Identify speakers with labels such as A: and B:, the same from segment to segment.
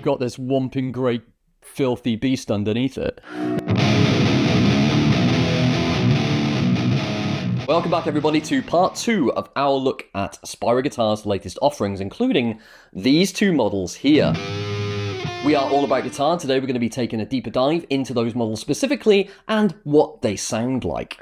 A: you've got this whomping great filthy beast underneath it. Welcome back everybody to part 2 of our look at Spira Guitar's latest offerings, including these two models here. We are all about guitar. Today we're going to be taking a deeper dive into those models specifically and what they sound like.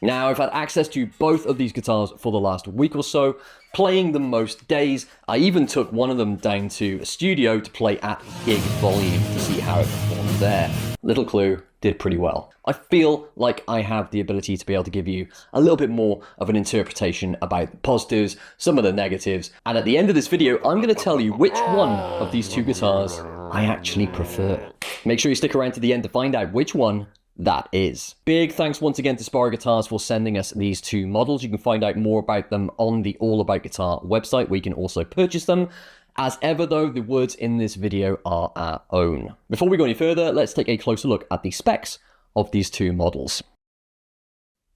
A: Now, I've had access to both of these guitars for the last week or so, playing them most days. I even took one of them down to a studio to play at gig volume to see how it performed there. Little clue, did pretty well. I feel like I have the ability to be able to give you a little bit more of an interpretation about the positives, some of the negatives, and at the end of this video, I'm going to tell you which one of these two guitars I actually prefer. Make sure you stick around to the end to find out which one that is. Big thanks once again to Spira Guitars for sending us these two models. You can find out more about them on the All About Guitar website, where you can also purchase them. As ever though, the words in this video are our own. Before we go any further, let's take a closer look at the specs of these two models.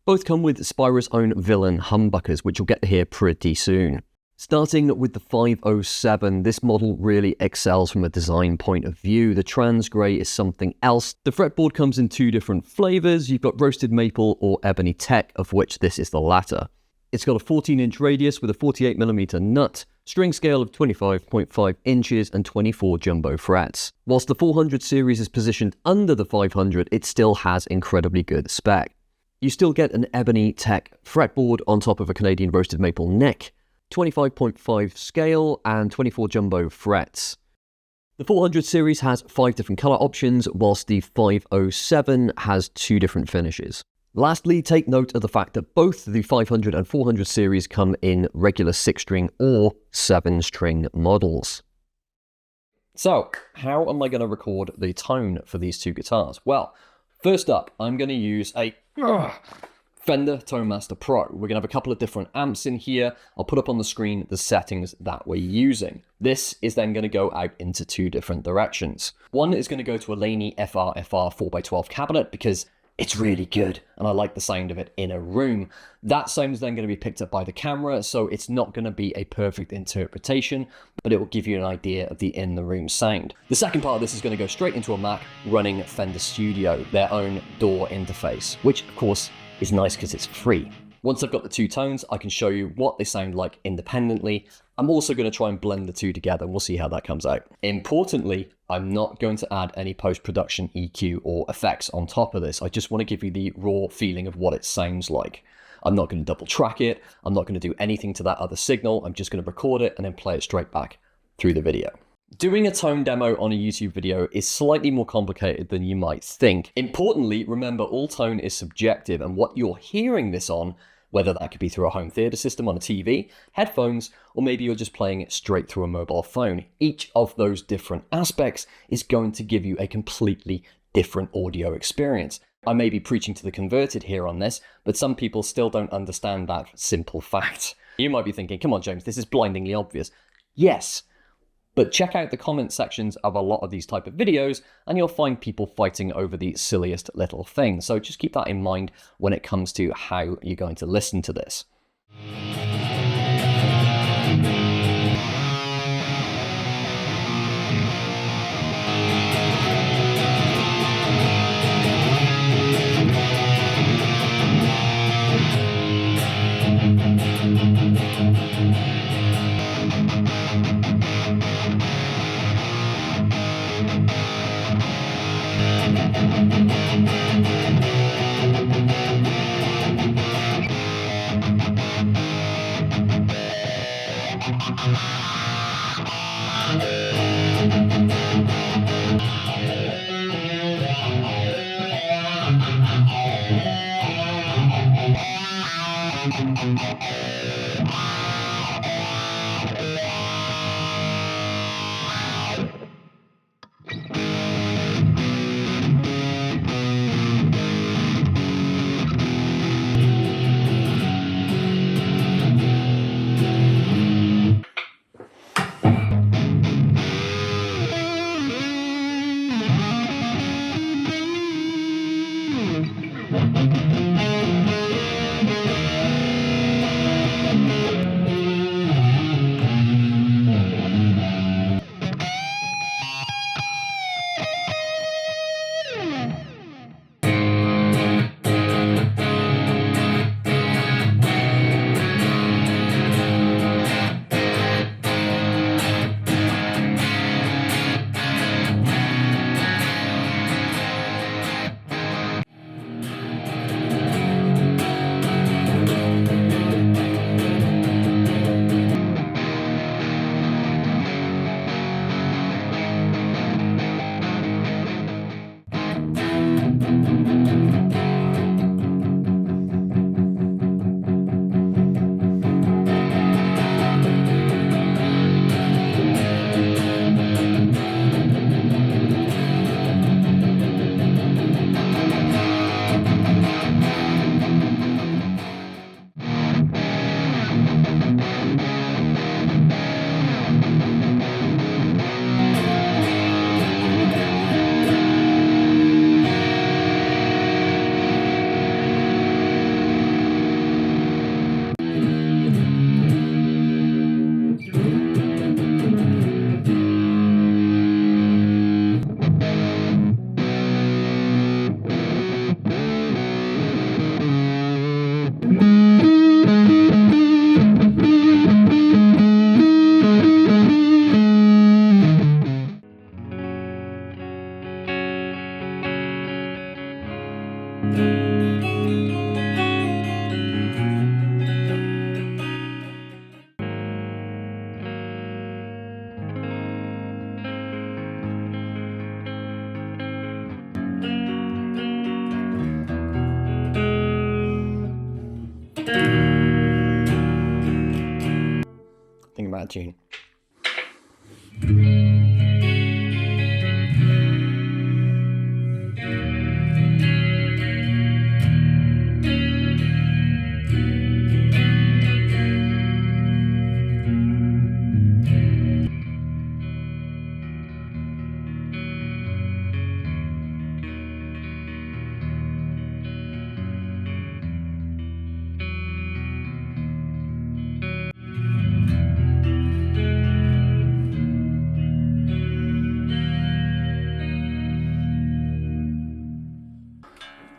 A: Both come with Spira's own villain humbuckers, which you'll get to hear pretty soon. Starting with the 507, this model really excels from a design point of view. The trans grey is something else. The fretboard comes in two different flavours. You've got roasted maple or ebony tech, of which this is the latter. It's got a 14-inch radius with a 48mm nut, string scale of 25.5 inches and 24 jumbo frets. Whilst the 400 series is positioned under the 500, it still has incredibly good spec. You still get an ebony tech fretboard on top of a Canadian roasted maple neck, 25.5 scale and 24 jumbo frets. The 400 series has 5 different colour options, whilst the 507 has 2 different finishes. Lastly, take note of the fact that both the 500 and 400 series come in regular 6-string or 7-string models. So, how am I going to record the tone for these two guitars? Well, first up, I'm going to use a Fender ToneMaster Pro. We're going to have a couple of different amps in here. I'll put up on the screen the settings that we're using. This is then going to go out into 2 different directions. One is going to go to a Laney FR 4x12 cabinet because it's really good and I like the sound of it in a room. That sound is then going to be picked up by the camera, so it's not going to be a perfect interpretation, but it will give you an idea of the in-the-room sound. The second part of this is going to go straight into a Mac running Fender Studio, their own DAW interface, which of course is nice because it's free. Once I've got the 2 tones, I can show you what they sound like independently. I'm also going to try and blend the 2 together, and we'll see how that comes out. Importantly, I'm not going to add any post-production EQ or effects on top of this. I just want to give you the raw feeling of what it sounds like. I'm not going to double track it. I'm not going to do anything to that other signal. I'm just going to record it and then play it straight back through the video. Doing a tone demo on a YouTube video is slightly more complicated than you might think. Importantly, remember all tone is subjective, and what you're hearing this on, whether that could be through a home theater system on a TV, headphones, or maybe you're just playing it straight through a mobile phone. Each of those different aspects is going to give you a completely different audio experience. I may be preaching to the converted here on this, but some people still don't understand that simple fact. You might be thinking, come on James, this is blindingly obvious. Yes, but check out the comment sections of a lot of these type of videos and you'll find people fighting over the silliest little things. So just keep that in mind when it comes to how you're going to listen to this. rad tune.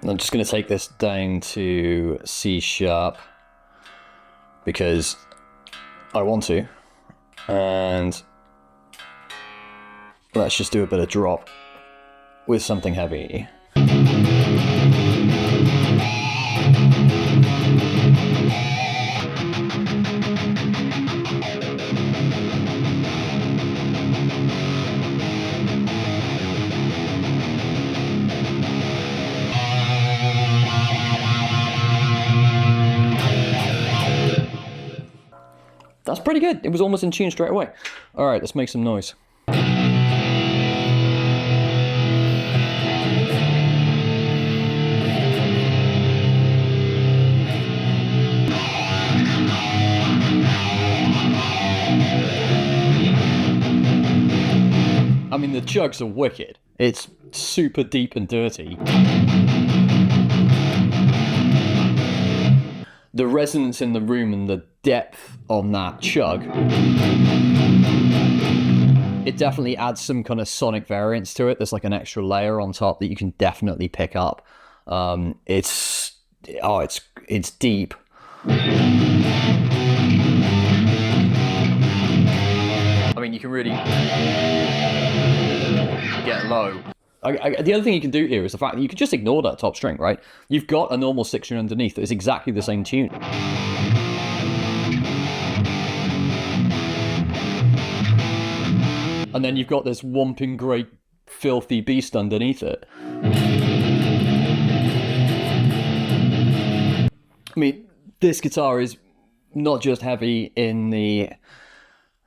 A: I'm just going to take this down to C sharp because I want to, and let's just do a bit of drop with something heavy. That's pretty good. It was almost in tune straight away. All right, let's make some noise. I mean, the chugs are wicked. It's super deep and dirty. The resonance in the room and the depth on that chug, it definitely adds some kind of sonic variance to it. There's like an extra layer on top that you can definitely pick up. It's deep. I mean, you can really get low. The other thing you can do here is the fact that you can just ignore that top string, right? You've got a normal 6-string underneath that is exactly the same tune. And then you've got this whomping great filthy beast underneath it. I mean, this guitar is not just heavy in the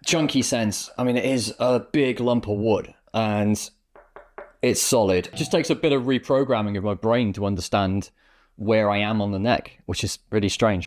A: chunky sense. I mean, it is a big lump of wood, and it's solid. It just takes a bit of reprogramming of my brain to understand where I am on the neck, which is really strange.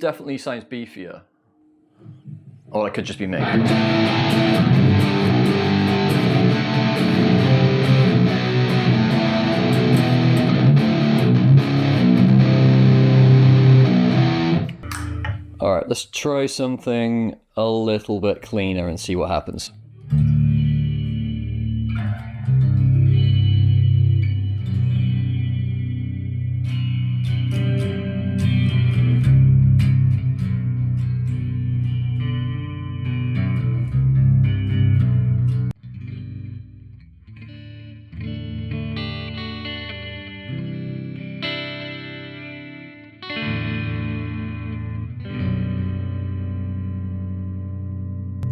A: Definitely sounds beefier. Or it could just be me. Alright, let's try something a little bit cleaner and see what happens.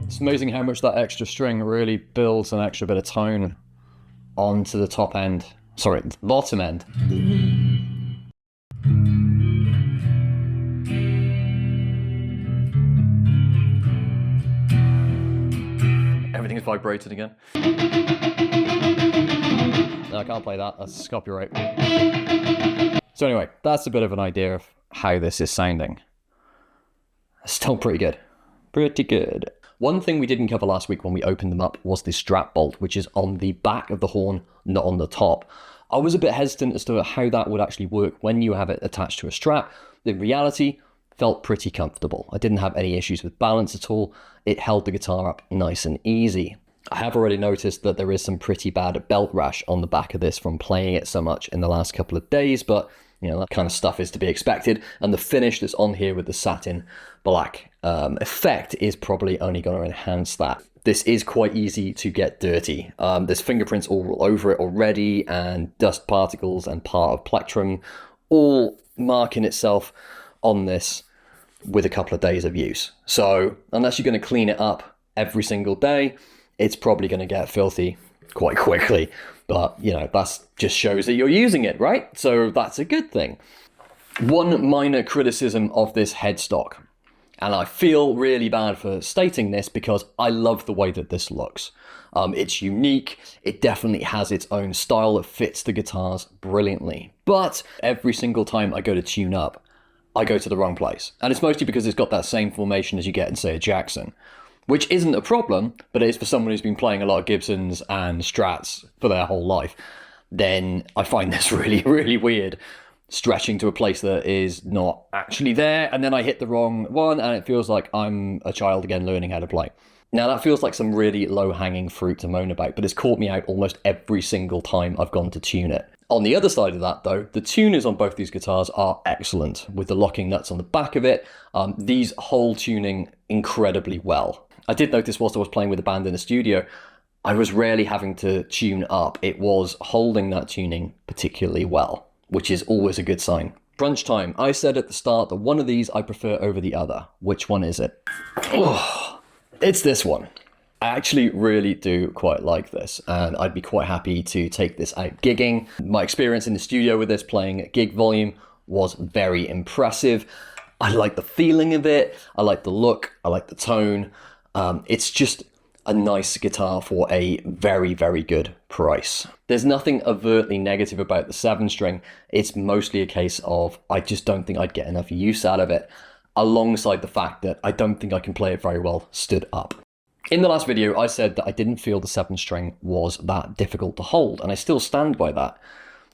A: It's amazing how much that extra string really builds an extra bit of tone onto the top end. Sorry, the bottom end. Everything's vibrating again. No, I can't play that. That's copyright. So anyway, that's a bit of an idea of how this is sounding. Still pretty good. Pretty good. One thing we didn't cover last week when we opened them up was the strap bolt, which is on the back of the horn, not on the top. I was a bit hesitant as to how that would actually work when you have it attached to a strap. In reality, felt pretty comfortable. I didn't have any issues with balance at all. It held the guitar up nice and easy. I have already noticed that there is some pretty bad belt rash on the back of this from playing it so much in the last couple of days, but You know, that kind of stuff is to be expected. And the finish that's on here with the satin black effect is probably only going to enhance that. This is quite easy to get dirty. There's fingerprints all over it already, and dust particles and part of plectrum all marking itself on this with a couple of days of use. So unless you're going to clean it up every single day, it's probably going to get filthy quite quickly. But, you know, that just shows that you're using it, right? So that's a good thing. One minor criticism of this headstock, and I feel really bad for stating this because I love the way that this looks. It's unique. It definitely has its own style that fits the guitars brilliantly. But every single time I go to tune up, I go to the wrong place. And it's mostly because it's got that same formation as you get in, say, a Jackson, which isn't a problem, but it is for someone who's been playing a lot of Gibsons and Strats for their whole life. Then I find this really, really weird, stretching to a place that is not actually there, and then I hit the wrong one, and it feels like I'm a child again learning how to play. Now, that feels like some really low-hanging fruit to moan about, but it's caught me out almost every single time I've gone to tune it. On the other side of that, though, the tuners on both these guitars are excellent, with the locking nuts on the back of it. These hold tuning incredibly well. I did notice whilst I was playing with the band in the studio, I was rarely having to tune up. It was holding that tuning particularly well, which is always a good sign. Crunch time. I said at the start that one of these I prefer over the other. Which one is it? Oh, it's this one. I actually really do quite like this, and I'd be quite happy to take this out gigging. My experience in the studio with this playing at gig volume was very impressive. I like the feeling of it. I like the look. I like the tone. It's just a nice guitar for a very, very good price. There's nothing overtly negative about the 7-string. It's mostly a case of I just don't think I'd get enough use out of it, alongside the fact that I don't think I can play it very well stood up. In the last video, I said that I didn't feel the 7-string was that difficult to hold, and I still stand by that,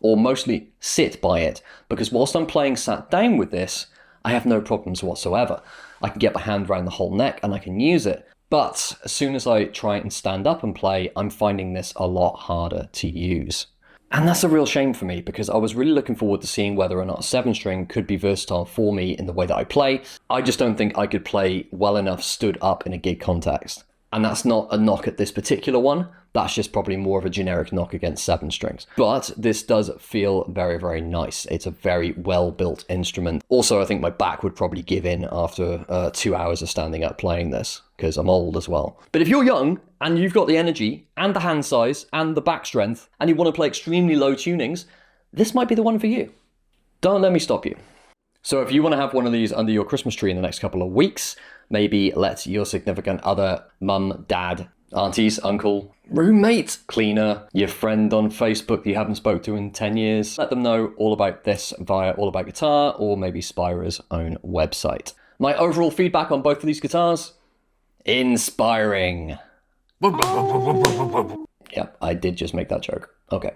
A: or mostly sit by it, because whilst I'm playing sat down with this, I have no problems whatsoever. I can get my hand around the whole neck and I can use it. But as soon as I try and stand up and play, I'm finding this a lot harder to use. And that's a real shame for me, because I was really looking forward to seeing whether or not a 7-string could be versatile for me in the way that I play. I just don't think I could play well enough stood up in a gig context. And that's not a knock at this particular one. That's just probably more of a generic knock against 7-strings. But this does feel very, very nice. It's a very well-built instrument. Also, I think my back would probably give in after 2 hours of standing up playing this, because I'm old as well. But if you're young, and you've got the energy, and the hand size, and the back strength, and you want to play extremely low tunings, this might be the one for you. Don't let me stop you. So if you want to have one of these under your Christmas tree in the next couple of weeks, maybe let your significant other, mum, dad, aunties, uncle, roommate, cleaner, your friend on Facebook that you haven't spoke to in 10 years, let them know all about this via All About Guitar or maybe Spira's own website. My overall feedback on both of these guitars? Inspiring. Yep, I did just make that joke. Okay.